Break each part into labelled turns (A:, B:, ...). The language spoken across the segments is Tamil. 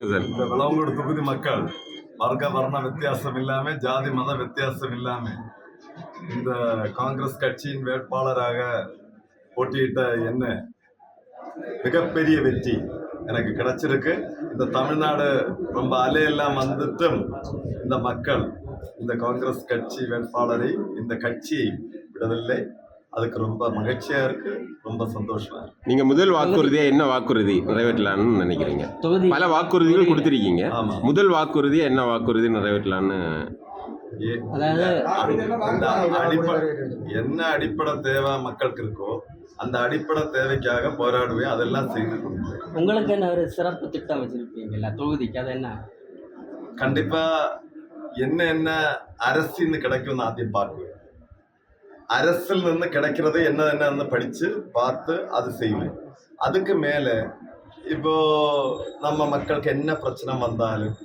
A: இந்த விளவங்கோடு தொகுதி மக்கள் வர்க்க வர்ண வித்தியாசம் இல்லாம, ஜாதி மத வித்தியாசம் இல்லாம இந்த காங்கிரஸ் கட்சியின் வேட்பாளராக போட்டியிட்ட என்ன மிகப்பெரிய வெற்றி எனக்கு கிடைச்சிருக்கு. இந்த தமிழ்நாடு ரொம்ப அலையெல்லாம் வந்துட்டும் இந்த மக்கள் இந்த காங்கிரஸ் கட்சி வேட்பாளரை, இந்த கட்சியை விடவில்லை. அதுக்கு ரொம்ப மகிழ்ச்சியா இருக்கு, ரொம்ப சந்தோஷமா இருக்கு.
B: நீங்க முதல் வாக்குறுதியா என்ன வாக்குறுதி நிறைவேற்றலாம்னு நினைக்கிறீங்க? பல வாக்குறுதிகள் கொடுத்திருக்கீங்க. முதல் வாக்குறுதியா என்ன வாக்குறுதி நிறைவேற்றலாம்னு?
A: என்ன அடிப்படை தேவை மக்களுக்கு இருக்கோ அந்த அடிப்படை தேவைக்காக போராடுவேன். அதெல்லாம் செய்து கொடுப்பேன்.
C: உங்களுக்கு என்ன ஒரு சிறப்பு திட்டம் வச்சிருப்பீங்கல்ல தொகுதிக்கு, அது என்ன?
A: கண்டிப்பா என்ன அரசின்னு கிடைக்கும் ஆദ്യം பார்க்குவேன். அரசில் നിന്ന് கிடைக்கிறது என்னன்னு படிச்சு பார்த்து அது செய்வேன். அதுக்கு மேல இப்போ நம்ம மக்களுக்கு என்ன பிரச்சனை வந்தாலும்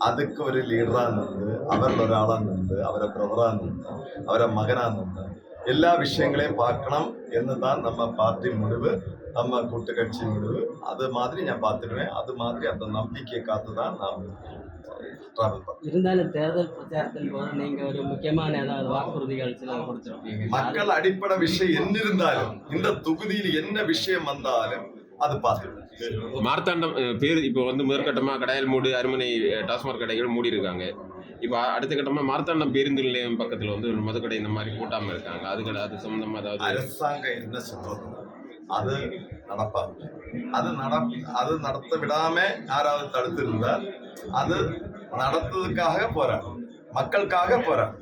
A: அதுக்கு ഒരു ലീഡറാ നിന്ന് അവരുടെ ഒരാളാ നിന്ന് അവരെ ബ്രദറാ നിന്ന് അവരെ മകനാ നിന്ന് எல்லா விஷயங்களையும் பார்க்கணும் என்னதான் நம்ம பார்ட்டி முடிவு, நம்ம கூட்டுக்கட்சி முடிவு. அது மாதிரி நான் பார்த்துடுவேன். அது மாதிரி அந்த நம்பிக்கையை காத்து தான் நான் டிராவல் பண்ணுவேன்.
C: இருந்தாலும் தேர்தல் பிரச்சாரத்தின் போது நீங்க ஒரு முக்கியமான ஏதாவது வாக்குறுதிகள் சில கொடுத்திருப்பீங்க.
A: மக்கள் அடிப்படை விஷயம் என்ன இருந்தாலும், இந்த தொகுதியில் என்ன விஷயம் வந்தாலும் அது பார்த்துடுவேன்.
B: மார்த்தாண்டம் பேர் இப்போ முதற்கட்டமாக கடையல் மூடு, அருமனை டாஸ்மாக் கடைகள் மூடி இருக்காங்க. இப்போ அடுத்த கட்டமாக மார்த்தாண்டம் பேருந்து நிலையம் பக்கத்தில் ஒரு மதுக்கடை இந்த மாதிரி கூட்டாமல் இருக்காங்க. அது சம்பந்தமாக ஏதாவது
A: அரசாங்கம் என்ன சொல்றது அது நடப்பாங்க. அது நடத்த விடாம யாராவது தடுத்து இருந்தால் அது நடத்துறதுக்காக போறாங்க, மக்களுக்காக போறாங்க.